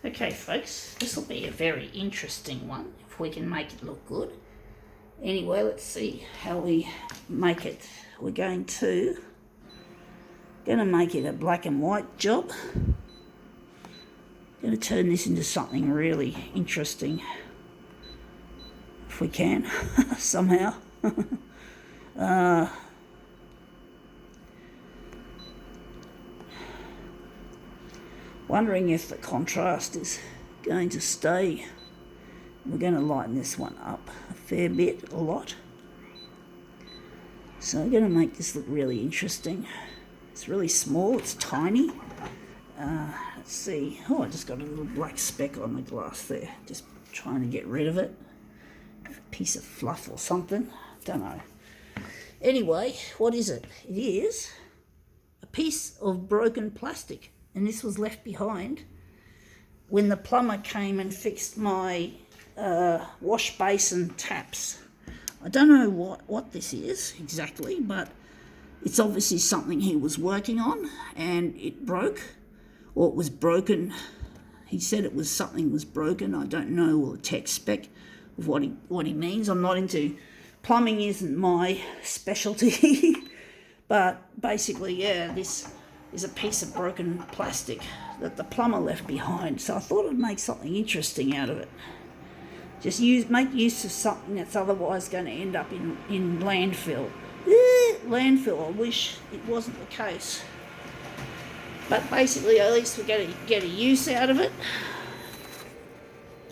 Okay folks, this will be a very interesting one if we can make it look good. Anyway, let's see how we make it. We're going to make it a black and white job. Going to turn this into something really interesting if we can somehow. Wondering if the contrast is going to stay. We're going to lighten this one up a fair bit, a lot. So I'm going to make this look really interesting. It's really small, it's tiny. Let's see. Oh, I just got a little black speck on the glass there. Just trying to get rid of it. A piece of fluff or something. Don't know. Anyway, what is it? It is a piece of broken plastic. And this was left behind when the plumber came and fixed my wash basin taps. I don't know what this is exactly, but it's obviously something he was working on and it broke, or it was broken. He said it was something was broken. I don't know all the tech spec of what he means. I'm not into plumbing, isn't my specialty. But basically, yeah, this is a piece of broken plastic that the plumber left behind. So I thought I'd make something interesting out of it. Just make use of something that's otherwise going to end up in landfill. Landfill, I wish it wasn't the case. But basically, at least we're going to get a use out of it.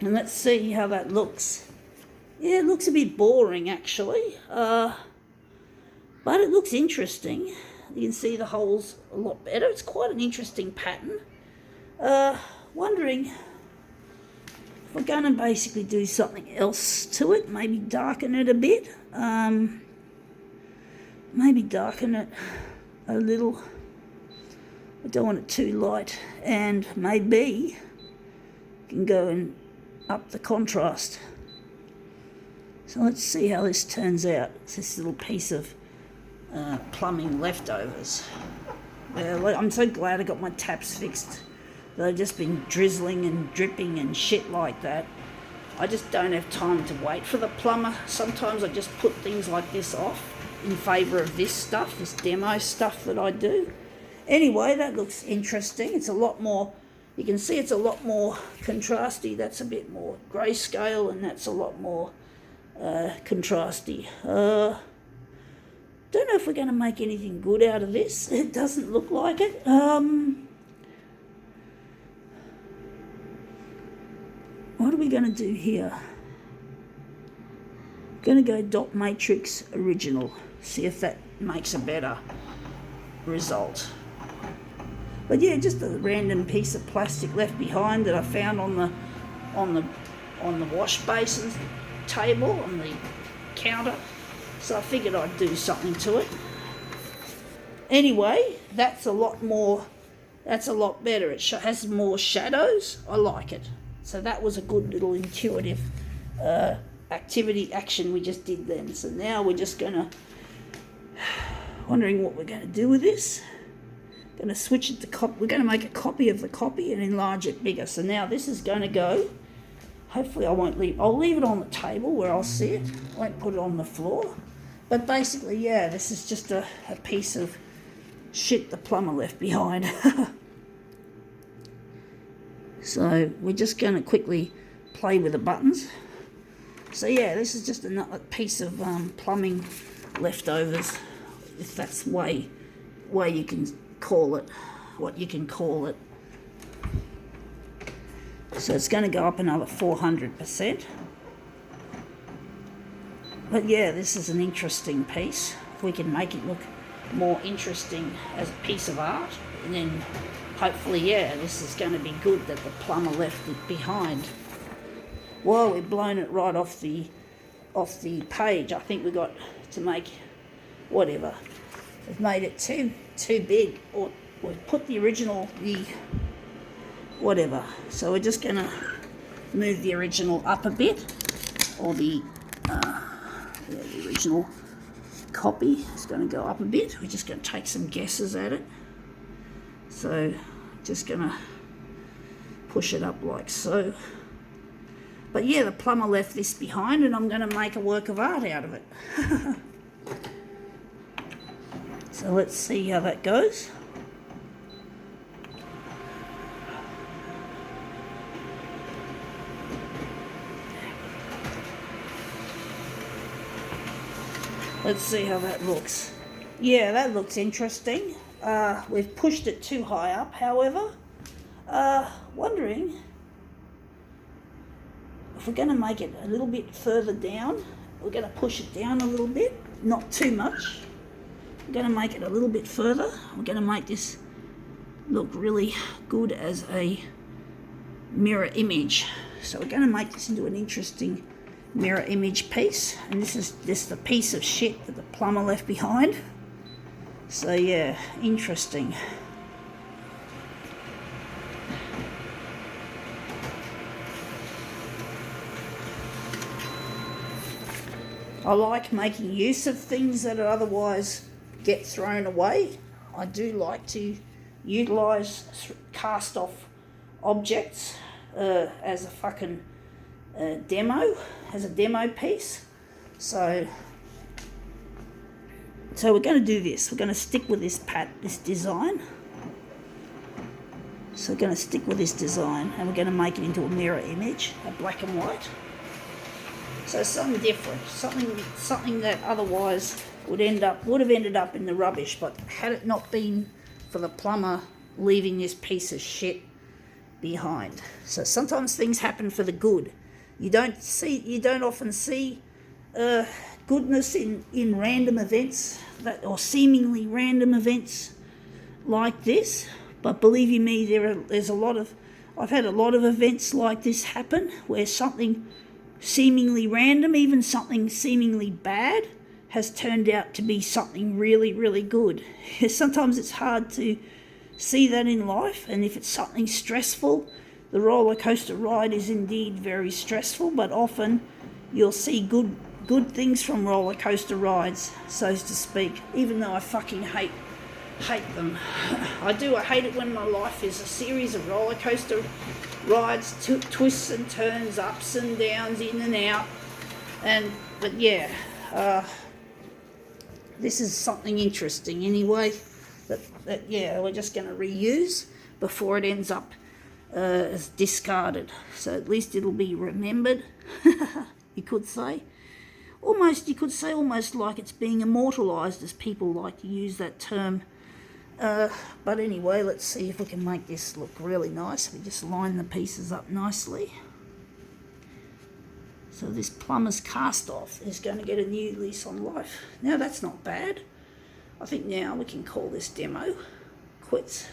And let's see how that looks. Yeah, it looks a bit boring actually. But it looks interesting. You can see the holes a lot better. It's quite an interesting pattern. Wondering if we're going to basically do something else to it. Maybe darken it a bit. Maybe darken it a little. I don't want it too light. And maybe can go and up the contrast. So let's see how this turns out. It's this little piece of plumbing leftovers. I'm so glad I got my taps fixed. They've just been drizzling and dripping and shit like that. I just don't have time to wait for the plumber. Sometimes I just put things like this off in favour of this stuff, this demo stuff that I do. Anyway, that looks interesting. It's a lot more, you can see it's a lot more contrasty. That's a bit more grayscale and that's a lot more contrasty. Don't know if we're going to make anything good out of this. It doesn't look like it. What are we going to do here? Going to go dot matrix original. See if that makes a better result. But yeah, just a random piece of plastic left behind that I found on the wash basin table, on the counter. So I figured I'd do something to it. Anyway, that's a lot better. It has more shadows. I like it. So that was a good little intuitive action we just did then. So now we're just wondering what we're going to do with this. Going to switch it to copy. We're going to make a copy of the copy and enlarge it bigger. So now this is going to go. Hopefully I'll leave it on the table where I'll see it. I won't put it on the floor. But basically, yeah, this is just a piece of shit the plumber left behind. So we're just going to quickly play with the buttons. So yeah, this is just another piece of plumbing leftovers, if that's way you can call it, what you can call it. So it's going to go up another 400%. But yeah, this is an interesting piece. If we can make it look more interesting as a piece of art, and then hopefully, yeah, this is going to be good that the plumber left it behind. Well, we've blown it right off the page. I think we got to make whatever. We've made it too big, or we've put the original, whatever. So we're just going to move the original up a bit, or the original copy is going to go up a bit. We're just going to take some guesses at it. So just going to push it up like so. But yeah, the plumber left this behind, and I'm going to make a work of art out of it. So let's see how that goes. Let's see how that looks. Yeah, that looks interesting. We've pushed it too high up, however. Wondering if we're going to make it a little bit further down. We're going to push it down a little bit, not too much. We're going to make it a little bit further. We're going to make this look really good as a mirror image. So we're going to make this into an interesting mirror image piece, and this is just the piece of shit that the plumber left behind. So yeah, interesting. I like making use of things that are otherwise get thrown away. I do like to utilise cast off objects as a fucking demo, as a demo piece. So we're going to do this. We're going to stick with this design. So we're going to stick with this design, and we're going to make it into a mirror image, a black and white. So something different, something that otherwise would have ended up in the rubbish. But had it not been for the plumber leaving this piece of shit behind. So sometimes things happen for the good. You don't often see goodness in random events, or seemingly random events like this. But believe you me, I've had a lot of events like this happen where something seemingly random, even something seemingly bad, has turned out to be something really, really good. Sometimes it's hard to see that in life, and if it's something stressful, the roller coaster ride is indeed very stressful, but often you'll see good things from roller coaster rides, so to speak, even though I fucking hate them. I hate it when my life is a series of roller coaster rides, twists and turns, ups and downs, in and out. But yeah, this is something interesting anyway, that yeah, we're just going to reuse before it ends up as discarded. So at least it'll be remembered. You could say almost like it's being immortalised, as people like to use that term. But anyway, let's see if we can make this look really nice. We just line the pieces up nicely. So this plumber's cast off is going to get a new lease on life. Now that's not bad. I think now we can call this demo quits.